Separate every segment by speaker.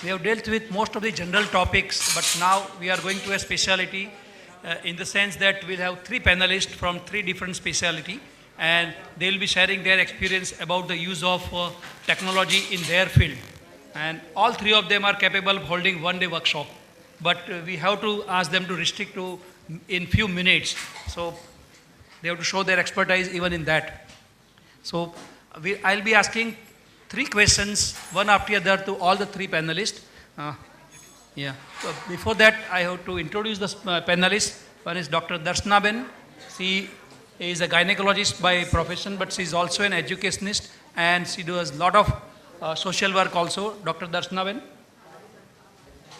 Speaker 1: we have dealt with most of the general topics, but now we are going to a specialty in the sense that we'll have three panelists from three different specialty, and they will be sharing their experience about the use of technology in their field. And all three of them are capable of holding one-day workshop, but we have to ask them to restrict to in few minutes. So they have to show their expertise even in that. So I'll be asking three questions, one after the other, to all the three panelists. Yeah. So before that, I have to introduce the panelists. One is Dr. Darshana Ben. She is a gynecologist by profession, but she is also an educationist, and she does a lot of social work also. Dr. Darshana Ben.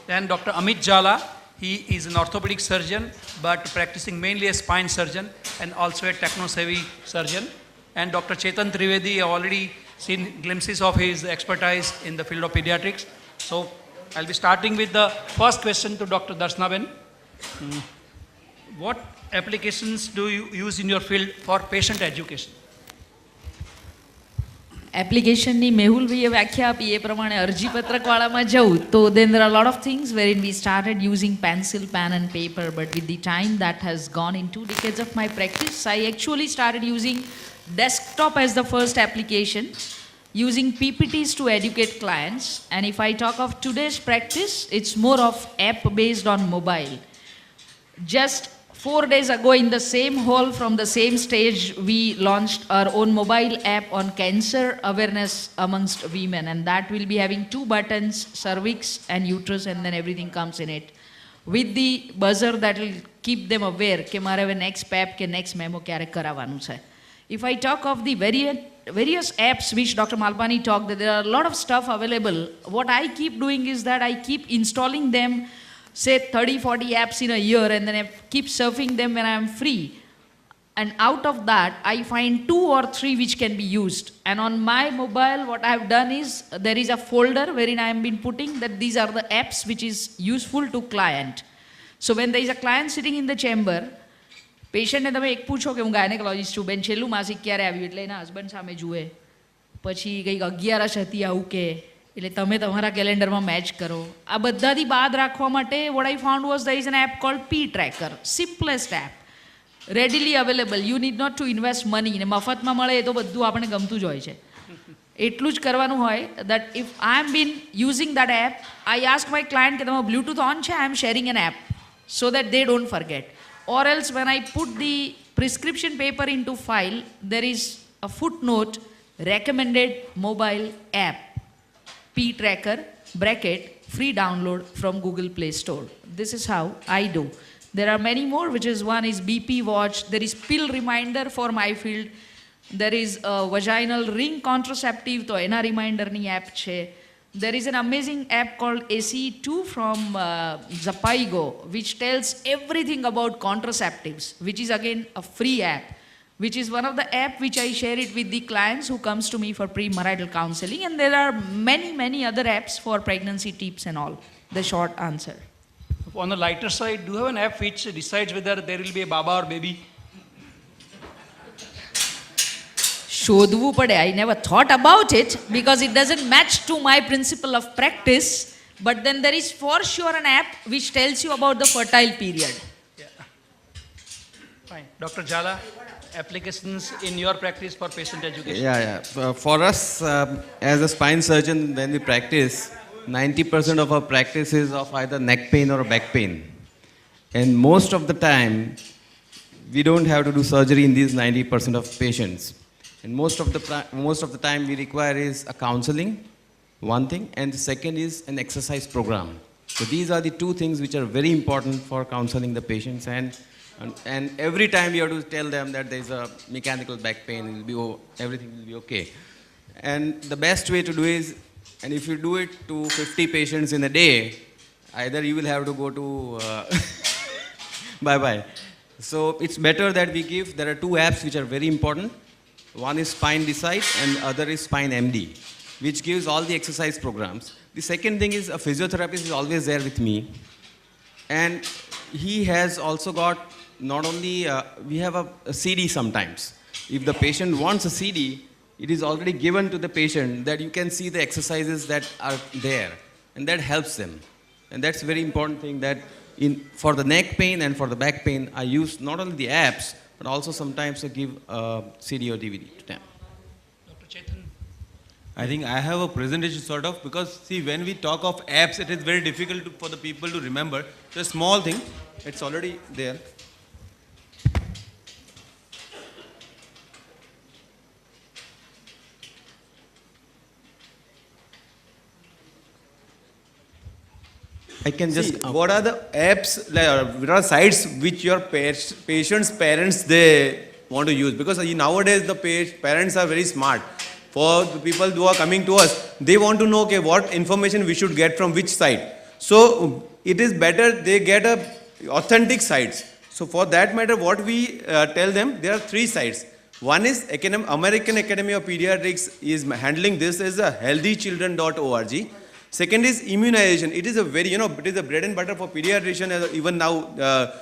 Speaker 1: Then Dr. Amit Jala. He is an orthopedic surgeon, but practicing mainly a spine surgeon and also a techno-savvy surgeon. And Dr. Chetan Trivedi, I already seen glimpses of his expertise in the field of pediatrics. So I'll be starting with the first question to Dr. Darshana Ben. What applications do you use in your field for patient education?
Speaker 2: એપ્લિકેશનની મેહુલભાઈએ વ્યાખ્યા આપી એ પ્રમાણે અરજીપત્રકવાળામાં જવું તો then there are a lot of things wherein we started using pencil, pen and paper, but with the time that has gone in 2 decades of my practice, I actually started using desktop as the first application, using PPTs to educate clients. And if I talk of today's practice, it's more of app based on mobile. Just 4 days ago in the same hall from the same stage, we launched our own mobile app on cancer awareness amongst women, and that will be having 2 buttons, cervix and uterus, and then everything comes in it. With the buzzer that will keep them aware કે મારે હવે next PAP કે next memo ક્યારે કરાવવાનું છે. If I talk of the various apps which Dr. Malpani talked, that there are a lot of stuff available. What I keep doing is that I keep installing them, say 30-40 apps in a year, and then I keep surfing them when I am free. And out of that, I find 2 or 3 which can be used. And on my mobile, what I have done is, there is a folder wherein I have been putting that these are the apps which is useful to client. So when there is a client sitting in the chamber, પેશન્ટને તમે એક પૂછો કે હું gynaecologist છું, બેન છેલ્લું માસિક ક્યારે આવ્યું, એટલે એના હસબન્ડ સામે જુએ, પછી કંઈક 11 હતી આવું કે, એટલે તમે તમારા કેલેન્ડરમાં મેચ કરો. આ બધાથી બાદ રાખવા માટે what I found was there is an app called P Tracker, simplest app, readily available, you need not to invest money, ને મફતમાં મળે એ તો બધું આપણે ગમતું જ હોય છે. એટલું જ કરવાનું હોય that if I am been using that app, I ask my client કે તમારો બ્લૂટૂથ ઓન છે, I am sharing an app so that they don't forget. Or else when I put the prescription paper into file, there is a footnote, recommended mobile app, P Tracker, bracket, free download from Google Play Store. This is how I do. There are many more, which is one is BP Watch, there is pill reminder for my field, there is a vaginal ring contraceptive, તો એના રિમાઇન્ડરની app છે. There is an amazing app called ACE2 from Zapaigo, which tells everything about contraceptives, which is again a free app, which is one of the app which I share it with the clients who comes to me for premarital counseling. And there are many other apps for pregnancy tips and all. The short answer.
Speaker 1: On the lighter side, do you have an app which decides whether there will be a baba or baby?
Speaker 2: શોધવું પડે. I never thought about it because it doesn't match to my principle of practice. But then there is for sure an app which tells you about the fertile period.
Speaker 1: Yeah. Fine. Dr. Jala, applications in your practice for patient education?
Speaker 3: For us, as a spine surgeon, when we practice, 90% of our practice is of either neck pain or back pain. And most of the time, we don't have to do surgery in these 90% of patients. And most of the time we require is a counseling, one thing, and the second is an exercise program. So these are the 2 things which are very important for counseling the patients. And every time you have to tell them that there is a mechanical back pain, everything will be okay. And the best way to do is, and if you do it to 50 patients in a day, either you will have to go to bye-bye. So it's better that we give, there are 2 apps which are very important. One is Spine Decide and other is Spine MD, which gives all the exercise programs. The second thing is a physiotherapist is always there with me. And he has also got not only, we have a CD sometimes. If the patient wants a CD, it is already given to the patient that you can see the exercises that are there. and that helps them. And that's a very important thing that for the neck pain and for the back pain, I use not only the apps, but also sometimes I give CD or DVD to them.
Speaker 1: Dr. Chetan.
Speaker 4: I think I have a presentation sort of, because see, when we talk of apps, it is very difficult for the people to remember. It's a small thing, it's already there.
Speaker 3: I can just
Speaker 4: What are the apps, what are sites which your patients' parents, they want to use? Because nowadays the parents are very smart. For the people who are coming to us, they want to know, okay, what information we should get from which site. So it is better they get authentic sites. So for that matter, what we tell them, there are 3 sites. One is American Academy of Pediatrics is handling this as a healthychildren.org. Second is immunization. It is a very, it is a bread and butter for pediatrician. Even now,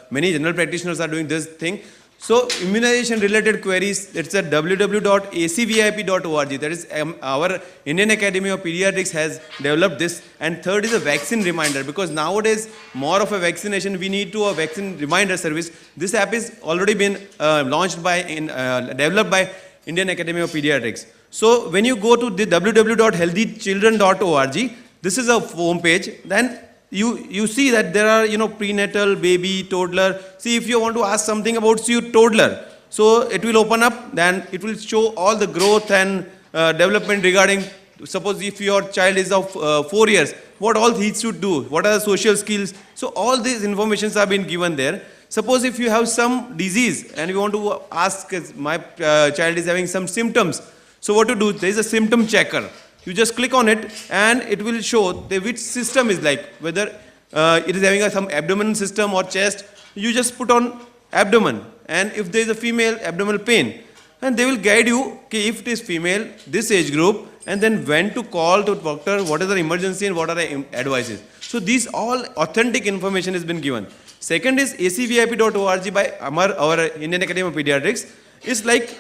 Speaker 4: many general practitioners are doing this thing. So immunization related queries, it's at www.acvip.org. That is our Indian Academy of Pediatrics has developed this. And third is a vaccine reminder, because nowadays more of a vaccination, we need to a vaccine reminder service. This app is already been launched by, developed by Indian Academy of Pediatrics. So when you go to the www.healthychildren.org, this is a home page. Then you see that there are, prenatal, baby, toddler. See, if you want to ask something about your toddler, so it will open up, then it will show all the growth and development regarding, suppose if your child is of 4 years, what all he should do, what are the social skills. So all these informations have been given there. Suppose if you have some disease and you want to ask, my child is having some symptoms. So what to do, there is a symptom checker. You just click on it and it will show which system is like, whether it is having some abdomen system or chest. You just put on abdomen, and if there is a female abdominal pain, and they will guide you, okay, if it is female, this age group, and then when to call to doctor, what is the emergency and what are the advices. So these all authentic information has been given. Second is acvip.org by our Indian Academy of Pediatrics. It's like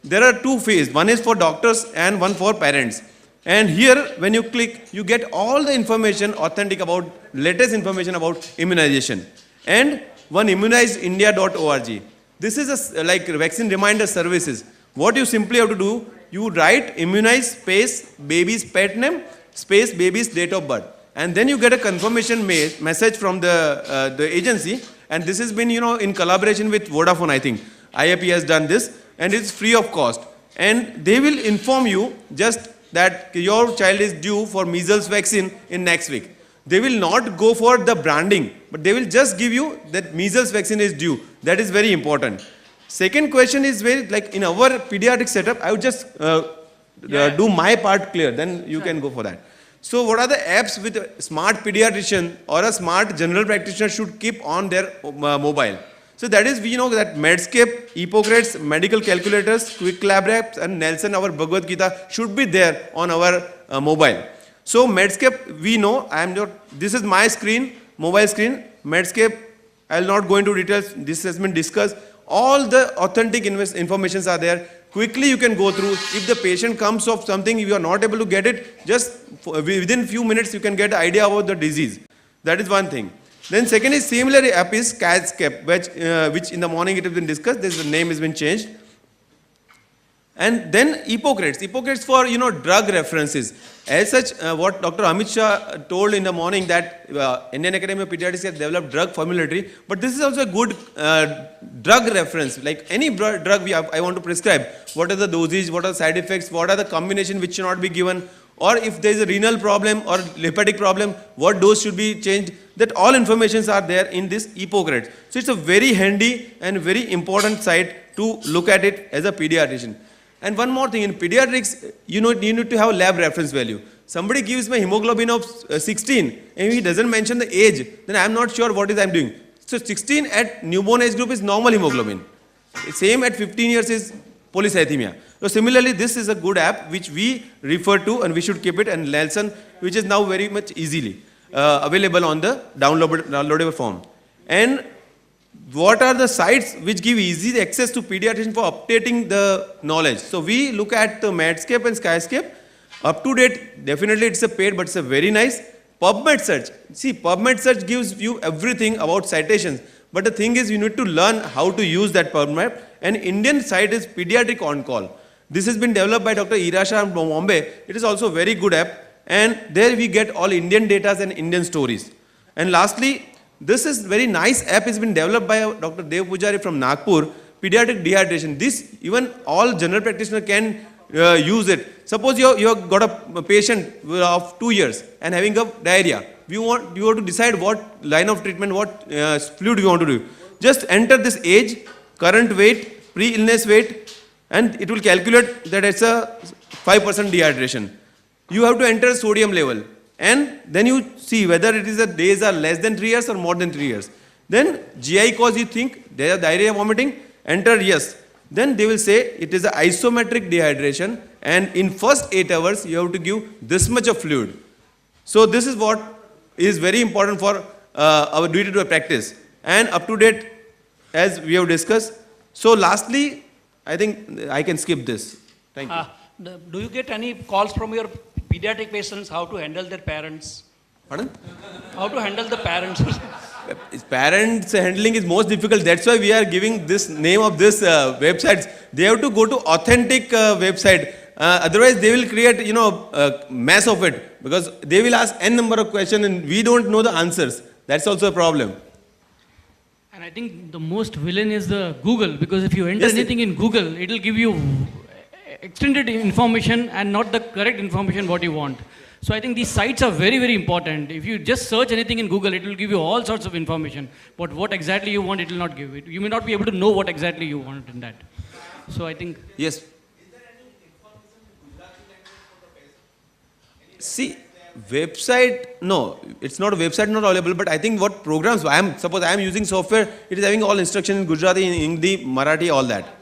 Speaker 4: there are 2 phases. One is for doctors and one for parents. And here, when you click, you get all the information authentic about, latest information about immunization. And one immunizeindia.org. This is like vaccine reminder services. What you simply have to do, you write immunize space baby's pet name space baby's date of birth. And then you get a confirmation message from the agency. And this has been, in collaboration with Vodafone, I think. IAP has done this, and it's free of cost. And they will inform you just that your child is due for measles vaccine in next week. They will not go for the branding, but they will just give you that measles vaccine is due. That is very important. Second question is very, like in our pediatric setup, I would just do my part clear, then you can go for that. So what are the apps with a smart pediatrician or a smart general practitioner should keep on their mobile? So that is, we know that Medscape, Hippocrates, medical calculators, Quick Lab apps, and Nelson, our Bhagavad Gita, should be there on our mobile. So Medscape, we know, this is my screen, mobile screen. Medscape, I will not go into details, this has been discussed. All the authentic informations are there. Quickly you can go through. If the patient comes off something, if you are not able to get it, just within few minutes you can get an idea about the disease. That is one thing. Then second is similar app is Cadscape, which in the morning it has been discussed. The name has been changed. And then Hippocrates for drug references. As such, what Dr. Amit Shah told in the morning that Indian Academy of Pediatrics has developed drug formulary, but this is also a good drug reference. Like any drug I want to prescribe, what are the dosage, what are the side effects, what are the combination which should not be given, or if there is a renal problem or hepatic problem, what dose should be changed. That all informations are there in this Hippocrates. So it's a very handy and very important site to look at it as a pediatrician. And one more thing, in pediatrics, you need to have lab reference value. Somebody gives me hemoglobin of 16 and he doesn't mention the age, then I'm not sure what I'm doing. So 16 at newborn age group is normal hemoglobin. Same at 15 years is polycythemia. So similarly, this is a good app which we refer to and we should keep it, and Nelson, which is now very much easily available on the downloadable form. And what are the sites which give easy access to pediatrician for updating the knowledge? So we look at the Medscape and Skyscape. Up to date, definitely it's a paid, but it's a very nice. PubMed search. See, PubMed search gives you everything about citations. But the thing is, you need to learn how to use that PubMed. And Indian site is Pediatric On Call. This has been developed by Dr. Irasha from Bombay. It is also a very good app. And there we get all Indian data and Indian stories. And lastly, this is very nice app has been developed by Dr. Dev Pujari from Nagpur, pediatric dehydration. This even all general practitioner can use it. Suppose you have got a patient of 2 years and having a diarrhea. You want to decide what line of treatment, what fluid you want to do. Just enter this age, current weight, pre-illness weight, and it will calculate that it's a 5% dehydration. You have to enter sodium level. And then you see whether it is the days are less than 3 years or more than 3 years. Then GI cause you think there is diarrhea, vomiting, enter yes. Then they will say it is a isometric dehydration and in first 8 hours you have to give this much of fluid. So this is what is very important for our duty to practice and up to date as we have discussed. So lastly, I think I can skip this. Thank you.
Speaker 1: Do you get any calls from your pediatric patients how to handle their parents?
Speaker 4: Pardon?
Speaker 1: How to handle the parents?
Speaker 4: Parents handling is most difficult. That's why we are giving this name of this websites. They have to go to authentic website. Otherwise, they will create mess of it because they will ask n number of questions and we don't know the answers. That's also a problem.
Speaker 5: And I think the most villain is the Google, because if you enter
Speaker 4: Yes,
Speaker 5: anything in Google, it will give you extended information and not the correct information what you want. So I think these sites are very, very important. If you just search anything in Google, it will give you all sorts of information. But what exactly you want, it will not give it. You may not be able to know what exactly you want in that. So I think...
Speaker 4: Yes. See, website, no, it's not a website, not available, but I think what programs, suppose I am using software, it is having all instruction in Gujarati, in Hindi, Marathi, all that.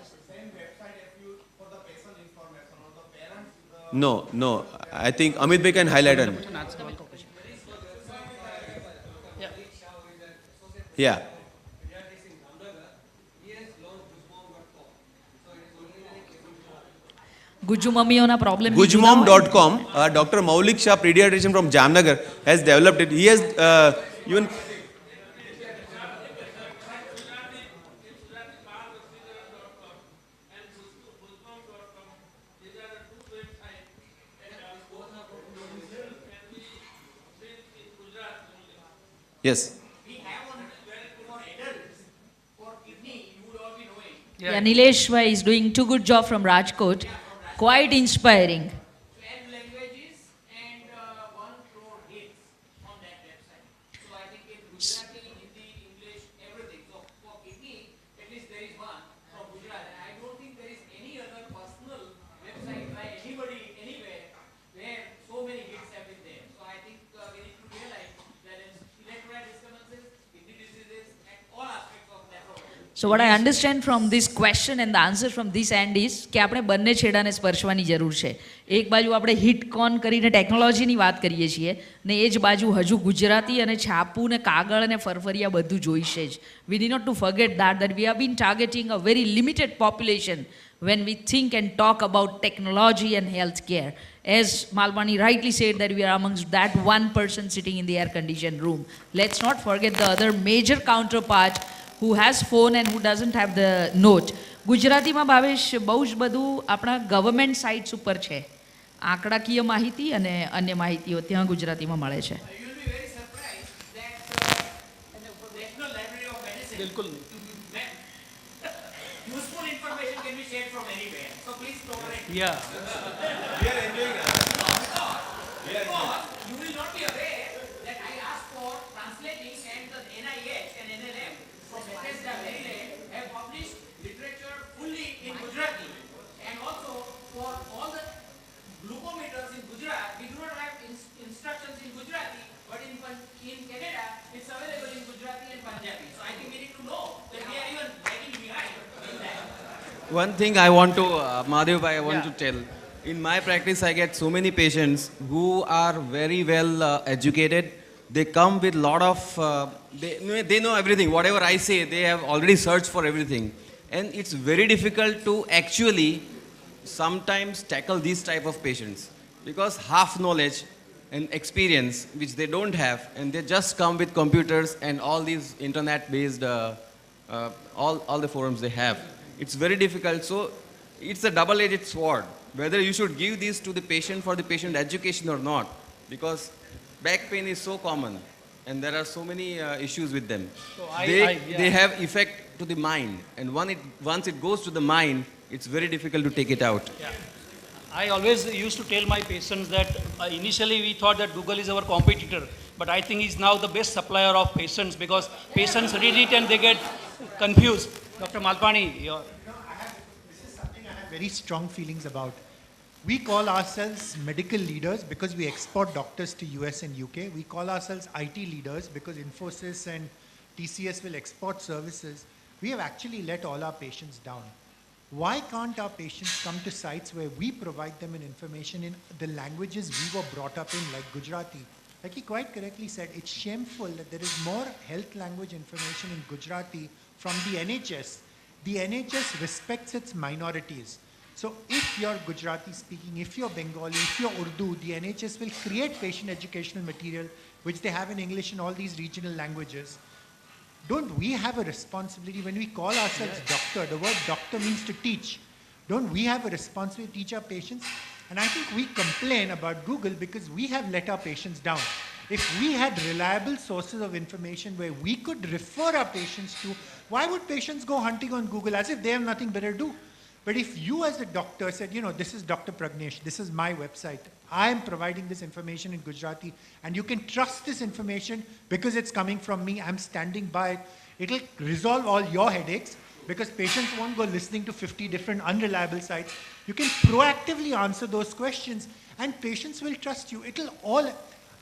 Speaker 4: No, I think Amit Bhai can highlight it. Yeah.
Speaker 2: ગુજુમમ્મીઓના problem
Speaker 4: Gujmom.com, Dr. Maulik Shah, pediatrician from Jamnagar, has developed it. He has even... Yes.
Speaker 2: Yeah, Nilesh Bhai is doing too good job from Rajkot. Quite inspiring.
Speaker 6: 12 languages and 1 crore hits on that website. So I think in Gujarati, Hindi, English, everything. So for kidney, at least there is one from Gujarat. And I don't think there is any other personal website by anybody anywhere where so many hits have been there. So I think we need to realize that in electrolyte disturbances, kidney diseases, and all aspects of that problem.
Speaker 2: So what I understand from this question and the answer from this end is કે આપણે બંને છેડાને સ્પર્શવાની જરૂર છે. એક બાજુ આપણે hit કોન કરીને ટેકનોલોજીની વાત કરીએ છીએ ને એ જ બાજુ હજુ ગુજરાતી અને છાપું ને કાગળ અને ફરફરિયા બધું જોઈશે જ. We need not to forget that we have been targeting a very limited population when we think and talk about technology and healthcare. As Malwani rightly said that we are amongst that one person sitting in the air-conditioned room. Let's not forget the other major counterpart who has phone and who doesn't have the note. ગુજરાતીમાં ભાવેશ બહુ જ બધું આપણા government sites ઉપર છે. આંકડાકીય માહિતી અને અન્ય માહિતીઓ ત્યાં ગુજરાતીમાં મળે છે.
Speaker 6: You'll be very surprised that National Library of Medicine, useful information can be shared from anywhere. So please tolerate.
Speaker 1: Yeah.
Speaker 6: Because you will not be aware that I asked for translating and the NIH and NLM from Bethesda, Maryland have published literature fully in Gujarati. And also for all the glucometers in Gujarat, we do not have instructions in Gujarati, but in Canada it's available in Gujarati and Punjabi. So I think we need to know that we are even lagging behind in that.
Speaker 3: One thing I want to, Madhav bhai, I want to tell. In my practice, I get so many patients who are very well educated. They come with lot of, they know everything. Whatever I say, they have already searched for everything. And it's very difficult to actually sometimes tackle these type of patients because half knowledge and experience which they don't have, and they just come with computers and all these internet-based, all the forums they have. It's very difficult. So it's a double-edged sword, whether you should give these to the patient for the patient education or not, because back pain is so common and there are so many issues with them.
Speaker 1: So
Speaker 3: They have effect to the mind, and once it goes to the mind, it's very difficult to take it out.
Speaker 1: I always used to tell my patients that initially we thought that Google is our competitor, but I think he's now the best supplier of patients because patients read it and they get confused. Dr. Malpani,
Speaker 7: This is something I have very strong feelings about. We call ourselves medical leaders because we export doctors to US and UK. We call ourselves IT leaders because Infosys and TCS will export services. We have actually let all our patients down. Why can't our patients come to sites where we provide them an information in the languages we were brought up in, like Gujarati? Like he quite correctly said, it's shameful that there is more health language information in Gujarati from the NHS. The NHS respects its minorities. So if you're Gujarati speaking, if you're Bengali, if you're Urdu, the NHS will create patient educational material, which they have in English and all these regional languages. Don't we have a responsibility when we call ourselves doctor? The word doctor means to teach. Don't we have a responsibility to teach our patients? And I think we complain about Google because we have let our patients down. If we had reliable sources of information where we could refer our patients to, why would patients go hunting on Google as if they have nothing better to do? But if you as a doctor said, you know, this is Dr. Pragnesh, this is my website, I am providing this information in Gujarati, and you can trust this information because it's coming from me, I'm standing by it, it'll resolve all your headaches because patients won't go listening to 50 different unreliable sites. You can proactively answer those questions and patients will trust you.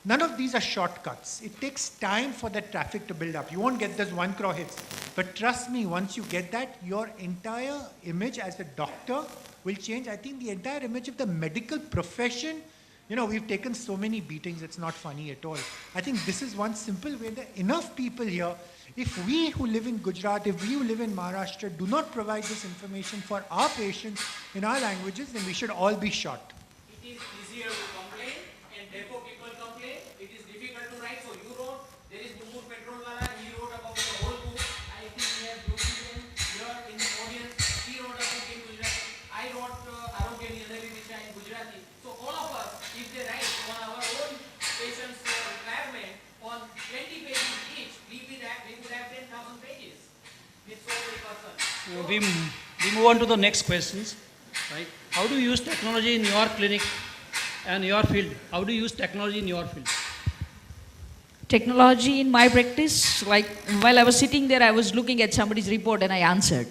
Speaker 7: None of these are shortcuts. It takes time for that traffic to build up. You won't get those 1 crore hits. But trust me, once you get that, your entire image as a doctor will change. I think the entire image of the medical profession, you know, we've taken so many beatings, it's not funny at all. I think this is one simple way. There are enough people here. If we who live in Gujarat, if we who live in Maharashtra do not provide this information for our patients in our languages, then we should all be shot.
Speaker 6: It is easier to complain, and therefore people complain. It is difficult to write. So you wrote, there is Numur Petrolwala, he wrote about the whole book. I think we have Jyotiben here in the audience. He wrote a book in Gujarati. I wrote Arogya Nirnaya Disha in Gujarati. So all of us, if they write on our own patient's requirement on 20 pages each, we would have 10,000 pages with so many persons.
Speaker 1: we move on to the next questions. Right? How do you use technology in your clinic and your field? How do you use technology in your field?
Speaker 2: Technology in my practice, like while I was sitting there, I was looking at somebody's report and I answered.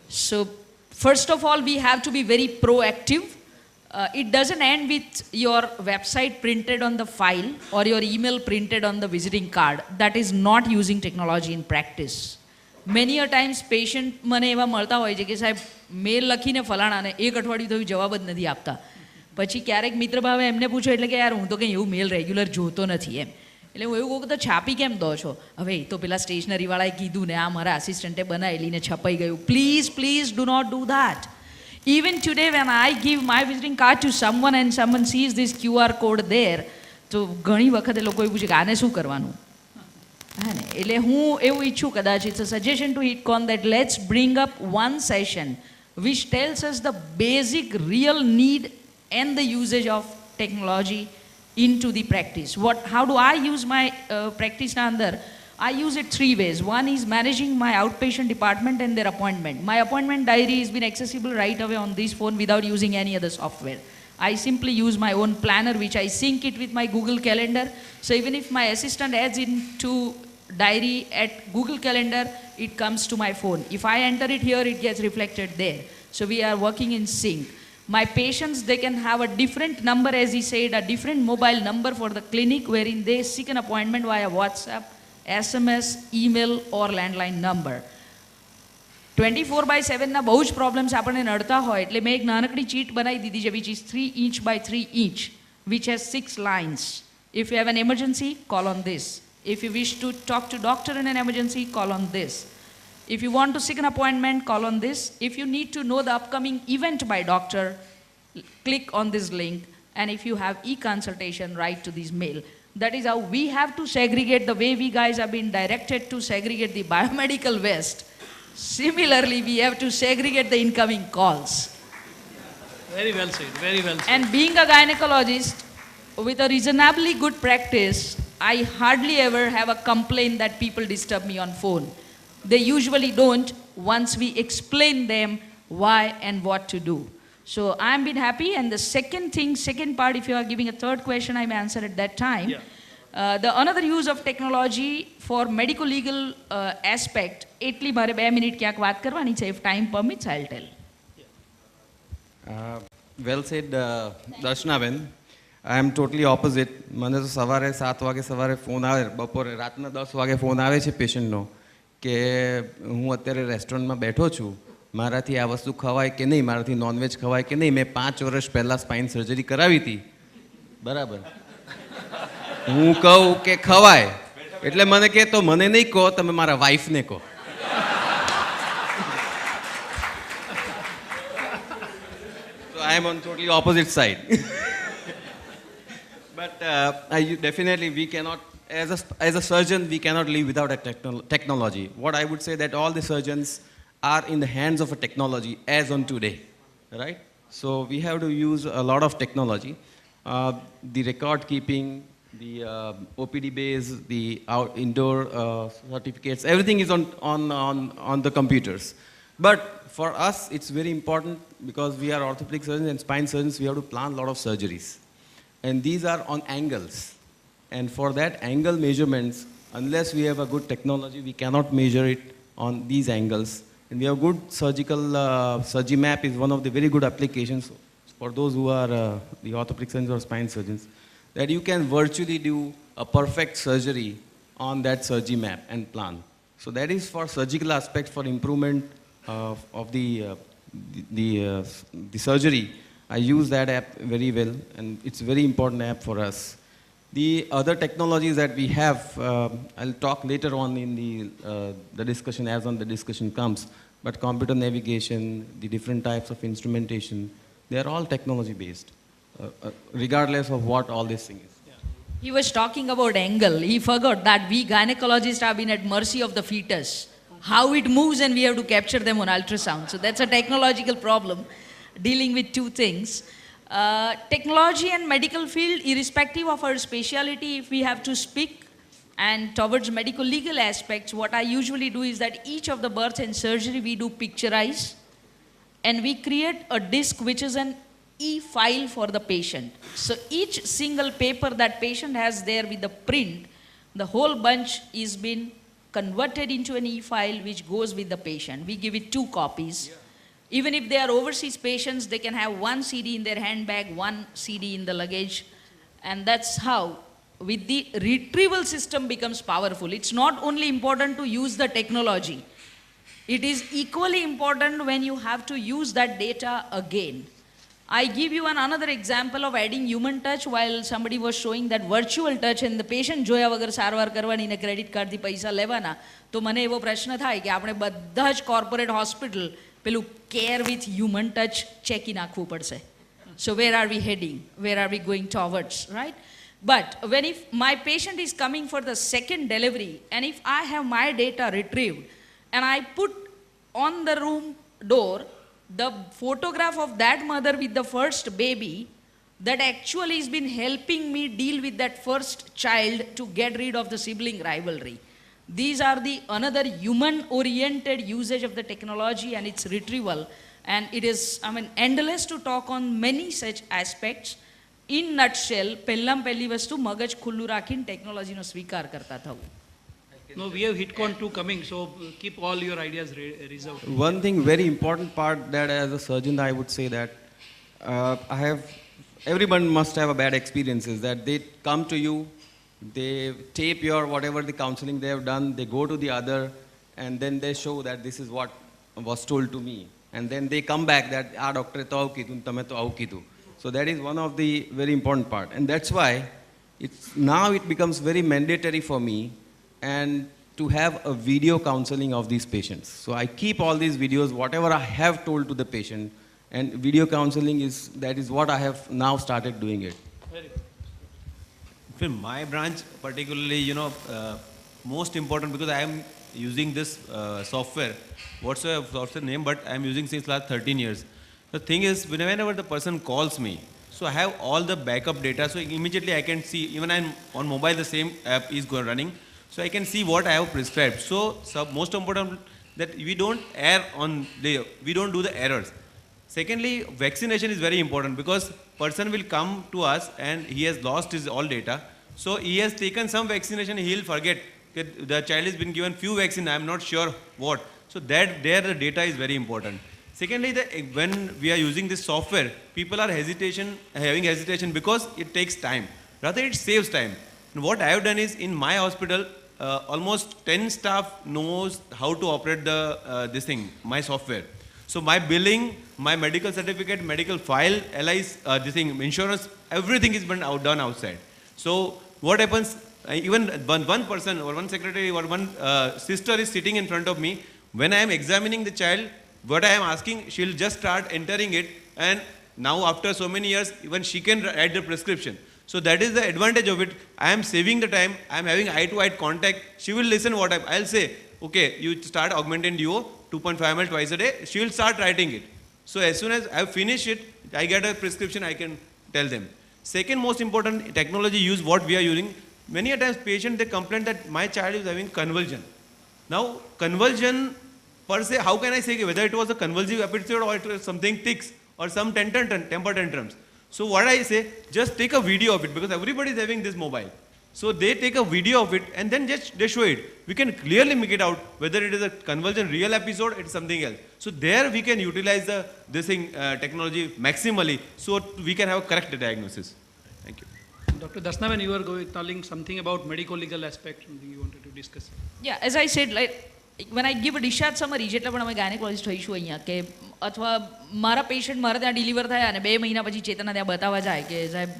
Speaker 2: So first of all, we have to be very proactive. It doesn't end with your website printed on the file or your email printed on the visiting card. That is not using technology in practice. Many a times patient મને એવા મળતા હોય છે કે સાહેબ મેલ લખીને ફલાણાને એક અઠવાડિયું થયું જવાબ જ નથી આપતા. પછી ક્યારેક મિત્ર ભાવે એમને પૂછો એટલે કે યાર હું તો કંઈ એવું મેલ રેગ્યુલર જોતો નથી એમ. એટલે હું એવું કહું કે તો છાપી કેમ દો છો? હવે એ તો પેલા સ્ટેશનરીવાળાએ કીધું ને આ મારા આસિસ્ટન્ટે બનાવેલી ને છપાઈ ગયું. Please do not do that. Even today when I give my visiting card to someone and someone sees this QR code there, તો ઘણી વખતે લોકો એવું પૂછે કે આને શું કરવાનું? હા ને, એટલે હું એવું ઈચ્છું કદાચ it's a suggestion to HitCon that let's bring up one session which tells us the basic real need and the usage of technology into the practice. How do I use my practice na andar? I use it 3 ways. One is managing my outpatient department and their appointment. My appointment diary has been accessible right away on this phone without using any other software. I simply use my own planner which I sync it with my Google Calendar. So even if my assistant adds into diary at Google Calendar, it comes to my phone. If I enter it here, it gets reflected there. So we are working in sync. My patients, they can have a different number, as he said, a different mobile number for the clinic wherein they seek an appointment via WhatsApp, SMS, email or landline number. 24/7 ના બહુ જ problems આપણને નડતા હોય એટલે મેં એક નાનકડી cheat બનાવી દીધી છે which is 3 inch by 3 inch which has 6 lines. If you have an emergency, call on this. If you wish to talk to doctor in an emergency, call on this. If you want to seek an appointment, call on this. If you need to know the upcoming event by doctor, click on this link And if you have e-consultation, write to this mail. That is how we have to segregate the way we guys have been directed to segregate the biomedical waste. Similarly, we have to segregate the incoming calls.
Speaker 1: Very well said, very well said.
Speaker 2: And being a gynecologist, with a reasonably good practice, I hardly ever have a complaint that people disturb me on phone. They usually don't once we explain them why and what to do. So I'm been happy. And the second part, if you are giving a third question, I may answer at that time.
Speaker 1: Yeah.
Speaker 2: The another use of technology for medical legal aspect, એટલી મારે 2 minute ક્યાંક વાત કરવાની છે. If time permits, I'll tell.
Speaker 3: Well said, Darshanaben. I am totally opposite. મને તો સવારે 7 વાગે સવારે ફોન આવે, બપોરે રાતના 10 વાગે ફોન આવે છે પેશન્ટનો કે હું અત્યારે રેસ્ટોરન્ટમાં બેઠો છું, મારાથી આ વસ્તુ ખવાય કે નહીં, મારાથી નોનવેજ ખવાય કે નહીં. મેં 5 વર્ષ પહેલાં સ્પાઇન સર્જરી કરાવી હતી, બરાબર. હું કહું કે ખવાય એટલે મને કહે તો મને નહીં કહો, તમે મારા વાઈફને કહો. So I am on totally opposite side. But definitely we cannot, as a surgeon, we cannot live without a technology. What I would say that all the surgeons are in the hands of a technology as on today, right? So we have to use a lot of technology. The record keeping, the OPD base, the indoor certificates, everything is on the computers. But for us, it's very important because we are orthopedic surgeons and spine surgeons, we have to plan a lot of surgeries. And these are on angles. And for that angle measurements, unless we have a good technology, we cannot measure it on these angles. And we have good surgical, SurgiMap is one of the very good applications for those who are the orthopedic surgeons or spine surgeons, that you can virtually do a perfect surgery on that SurgiMap and plan. So that is for surgical aspects, for improvement of the surgery. I use that app very well, and it's a very important app for us. The other technologies that we have, I'll talk later on in the discussion, as on the discussion comes, but computer navigation, the different types of instrumentation, they're all technology based, regardless of what all this thing is.
Speaker 2: He was talking about angle. He forgot that we gynecologists have been at mercy of the fetus. How it moves and we have to capture them on ultrasound. So that's a technological problem, dealing with two things. Technology and medical field, irrespective of our specialty, if we have to speak and towards medical legal aspects, what I usually do is that each of the birth and surgery we do picturize, and we create a disc which is an e-file for the patient. So each single paper that patient has there with the print, the whole bunch is been converted into an e-file which goes with the patient. We give it 2 copies. Yeah. Even if they are overseas patients, they can have 1 CD in their handbag, 1 CD in the luggage. And that's how, with the retrieval system becomes powerful. It's not only important to use the technology. It is equally important when you have to use that data again. I give you another example of adding human touch while somebody was showing that virtual touch and the patient જોયા વગર સારવાર કરવાની ને credit કાર્ડથી પૈસા લેવાના. તો મને એવો પ્રશ્ન થાય કે આપણે બધા જ કોર્પોરેટ હોસ્પિટલ પેલું કેર વિથ હ્યુમન ટચ ચેકી નાખવું પડશે. So where are we heading? Where are we going towards, right? But when if my patient is coming for the second delivery and if I have my data retrieved and I put on the room door the photograph of that mother with the first baby, that actually has been helping me deal with that first child to get rid of the sibling rivalry. These are the another human-oriented usage of the technology and its retrieval. And it is, endless to talk on many such aspects. In nutshell, pellam pelli vastu magaj khullu rakhin technology no swikar karta thau.
Speaker 1: No, we have HitCon 2 coming, so keep all your ideas reserved.
Speaker 3: One thing, very important part that as a surgeon I would say that everyone must have a bad experiences that they come to you, they tape your whatever the counseling they have done, they go to the other and then they show that this is what was told to me. And then they come back that, doctor to avu kidhu, tame to avu kidhu. So that is one of the very important part. And that's why now it becomes very mandatory for me and to have a video counseling of these patients. So I keep all these videos, whatever I have told to the patient, And video counseling that is what I have now started doing it.
Speaker 4: In my branch, particularly, most important because I am using this software, what's the name, but I am using since last 13 years. The thing is, whenever the person calls me, so I have all the backup data, so immediately I can see, even I'm on mobile, the same app is running, so I can see what I have prescribed. So most important that we don't we don't do the errors. Secondly, vaccination is very important because person will come to us and he has lost his all data. So he has taken some vaccination, he'll forget that the child has been given few vaccines, I'm not sure what. So there the data is very important. Secondly, when we are using this software, people are having hesitation because it takes time. Rather, it saves time. And what I have done is, in my hospital, almost 10 staff knows how to operate my software. So my billing, my medical certificate, medical file, LIs, insurance, everything is done outside. So what happens, even one person or one secretary or one sister is sitting in front of me, when I am examining the child, what I am asking, she'll just start entering it, and now after so many years, even she can write the prescription. So that is the advantage of it. I am saving the time, I am having eye-to-eye contact, she will listen what I'll say, okay, you start Augmentin Duo, 2.5 ml twice a day, she will start writing it. So as soon as I finish it, I get a prescription, I can tell them. Second most important technology use what we are using, many a times patient they complain that my child is having convulsion. Now convulsion per se, how can I say whether it was a convulsive episode or it was something tics or some temper tantrums. So what I say, just take a video of it because everybody is having this mobile. So they take a video of it and then just they show it. We can clearly make it out whether it is a convulsion real episode, it's something else. So there we can utilize technology maximally so we can have a correct diagnosis. Thank you.
Speaker 1: Dr. Dasnavan, you were telling something about medico-legal aspect, something you wanted to discuss.
Speaker 2: Yeah, as I said, like when I give a discharge summary, જેટલા પણ અમે gynaecologist હોઈશું અહીંયા કે અથવા મારા patient મારા ત્યાં ડિલિવર થયા અને 2 મહિના પછી ચેતના ત્યાં બતાવવા જાય કે સાહેબ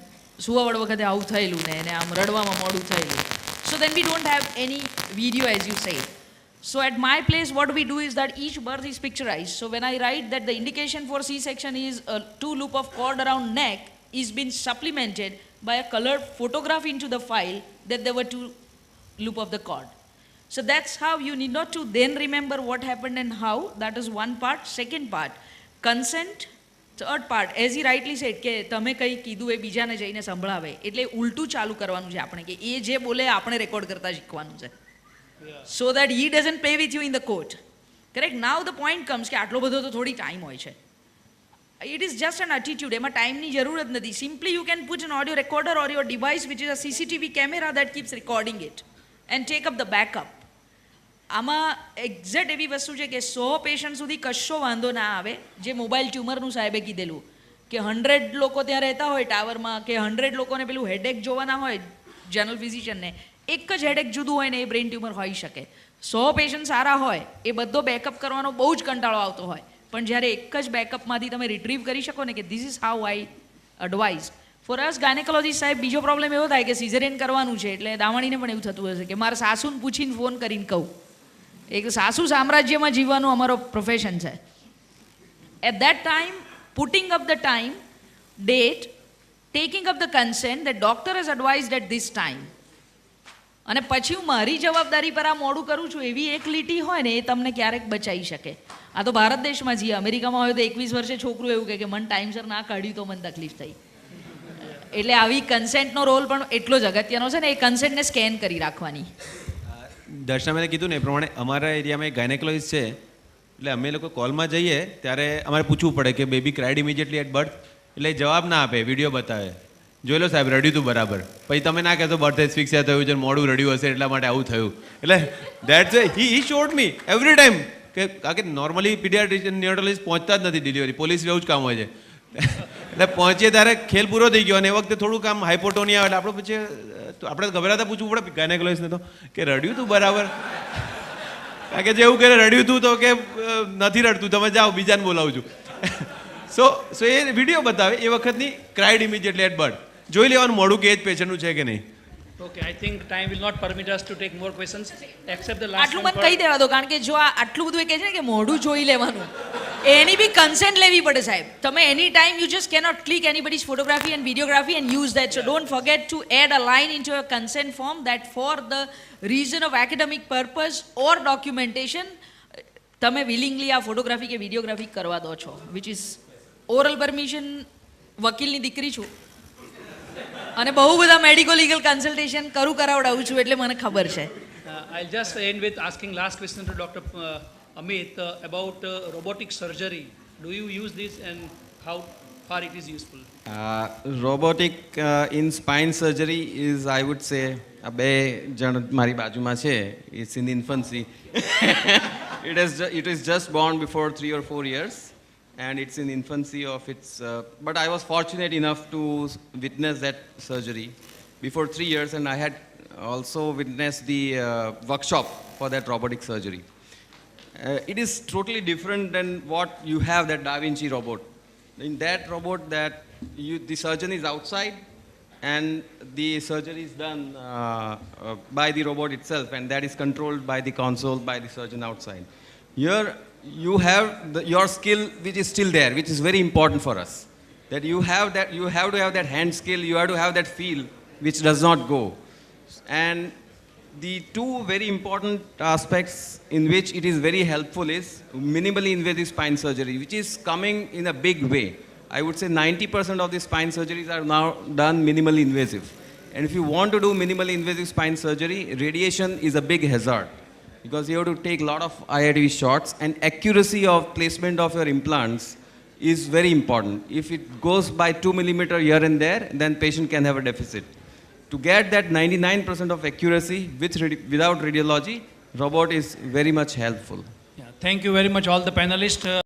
Speaker 2: સુવાવડ વખતે આવું થયેલું ને એને આમ રડવામાં મોડું થયેલું. So then we don't have any video as you say. So at my place what we do is that each birth is picturized. So when I write that the indication for C-section is a 2 loop of cord around neck is been supplemented by a colored photograph into the file that there were 2 loop of the cord. So that's how you need not to then remember what happened and how. That is one part. Second part, consent. Third part, as he rightly said, કે તમે કંઈ કીધું એ બીજાને જઈને સંભળાવે એટલે ઉલટું ચાલુ કરવાનું છે આપણે કે એ જે બોલે આપણે રેકોર્ડ કરતા શીખવાનું છે. So that he doesn't play with you in the court. Correct? Now the point comes કે આટલો બધો તો થોડી ટાઈમ હોય છે. It is just an attitude. એમાં ટાઈમની જરૂરત નથી. Simply you can put an audio recorder or your device which is a CCTV camera that keeps recording it and take up the backup. આમાં એક્ઝેક્ટ એવી વસ્તુ છે કે 100 પેશન્ટ સુધી કશો વાંધો ના આવે જે મોબાઈલ ટ્યુમરનું સાહેબે કીધેલું કે 100 લોકો ત્યાં રહેતા હોય ટાવરમાં કે 100 લોકોને પેલું હેડેક જોવાના હોય જનરલ ફિઝિશિયનને એક જ હેડેક જુદું હોય ને એ બ્રેઇન ટ્યુમર હોઈ શકે. 100 પેશન્ટ સારા હોય એ બધો બેકઅપ કરવાનો બહુ જ કંટાળો આવતો હોય પણ જ્યારે એક જ બેકઅપમાંથી તમે રિટ્રીવ કરી શકો ને કે this is how I advise. For us gynaecologist સાહેબ બીજો પ્રોબ્લેમ એવો થાય કે સિઝેરિયન કરવાનું છે એટલે દાવાણીને પણ એવું થતું હશે કે મારા સાસુને પૂછીને ફોન કરીને કહું. એક સાસુ સામ્રાજ્યમાં જીવવાનું અમારો પ્રોફેશન છે. At that time putting up the time date taking up the consent the doctor is advised at this time અને પછી હું મારી જવાબદારી પર આ મોડું કરું છું એવી એક લીટી હોય ને એ તમને ક્યારેક બચાવી શકે. આ તો ભારત દેશમાં છીએ, અમેરિકામાં હોય તો 21 વર્ષે છોકરું એવું કહે કે મને ટાઈમસર ના કાઢ્યું તો મને તકલીફ થઈ. એટલે આવી કન્સેન્ટનો રોલ પણ એટલો જ અગત્યનો છે ને એ કન્સેન્ટને સ્કેન કરી રાખવાની.
Speaker 4: દર્શનાબેને કીધું ને એ પ્રમાણે અમારા એરિયામાં એક ગાયનેકોલોજીસ્ટ છે એટલે અમે લોકો કોલમાં જઈએ ત્યારે અમારે પૂછવું પડે કે baby cried immediately at birth એટલે જવાબ ના આપે, વિડીયો બતાવે, જોઈ લો સાહેબ રડ્યું હતું બરાબર, પછી તમે ના કહેતો બર્થ એસ્ફિક્સિયા થયું છે, મોડું રડ્યું હશે એટલા માટે આવું થયું. એટલે that's he showed me every time કે કારણ કે નોર્મલી પીડિયાટ્રિશિયન ન્યુરોલોજીસ્ટ પહોંચતા જ નથી ડિલિવરી, પોલીસ જેવું જ કામ હોય છે. એટલે પહોંચીએ ત્યારે ખેલ પૂરો થઈ ગયો અને એ વખતે થોડુંક આમ હાઇપોટોનિયા એટલે આપણે પછી આપણે ગભરાતા પૂછવું પડે ગાયનેકોલોજીસ્ટને તો કે રડ્યું તું બરાબર, કારણ કે જેવું કરે રડ્યું તું તો કે નથી રડતું તમે જાઓ બીજાને બોલાવું છું. સો એ વિડીયો બતાવે એ વખતની ક્રાઇડ ઇમિડિયેટલી એટ બર્થ જોઈ લેવાનું મોડું કે એ જ પેશન્ટનું છે કે નહીં.
Speaker 1: Okay, I think time will not permit us to take more questions except the last
Speaker 2: આટલું
Speaker 1: one.
Speaker 2: મને કહી દેવા દો કારણ કે જો આ આટલું બધું એ કહે છે ને કે મોઢું જોઈ લેવાનું એની બી કન્સેન્ટ લેવી પડે સાહેબ. તમે any time you just cannot click anybody's photography and videography and use that. So don't forget to add a line into your consent form that for the reason of academic purpose or documentation તમે willingly આ photography કે videography કરવા દો છો, which is oral permission. વકીલની દીકરી છું અને બહુ બધા મેડિકો લીગલ કન્સલ્ટેશન કરાવડાવું છું એટલે મને ખબર છે.
Speaker 1: I'll just end with asking last question to Dr. Amit about robotic surgery. Do you use this and how far it is useful?
Speaker 3: Robotic in spine surgery is, I would say, આ બે જણ મારી બાજુમાં છે, it's in infancy. It is just born before 3 or 4 years and it's in infancy of its, but I was fortunate enough to witness that surgery before 3 years, and I had also witnessed the workshop for that robotic surgery. It is totally different than what you have, that Da Vinci robot. In that robot, the surgeon is outside and the surgery is done by the robot itself, and that is controlled by the console by the surgeon outside. Here you have your skill, which is still there, which is very important for us. That you have to have that hand skill, you have to have that feel, which does not go. And the two very important aspects in which it is very helpful is minimally invasive spine surgery, which is coming in a big way. I would say 90% of the spine surgeries are now done minimally invasive. And if you want to do minimally invasive spine surgery, radiation is a big hazard because you have to take a lot of IITV shots, and accuracy of placement of your implants is very important. If it goes by 2 millimeter here and there, then patient can have a deficit. To get that 99% of accuracy without radiology, robot is very much helpful.
Speaker 1: Yeah, thank you very much all the panelists.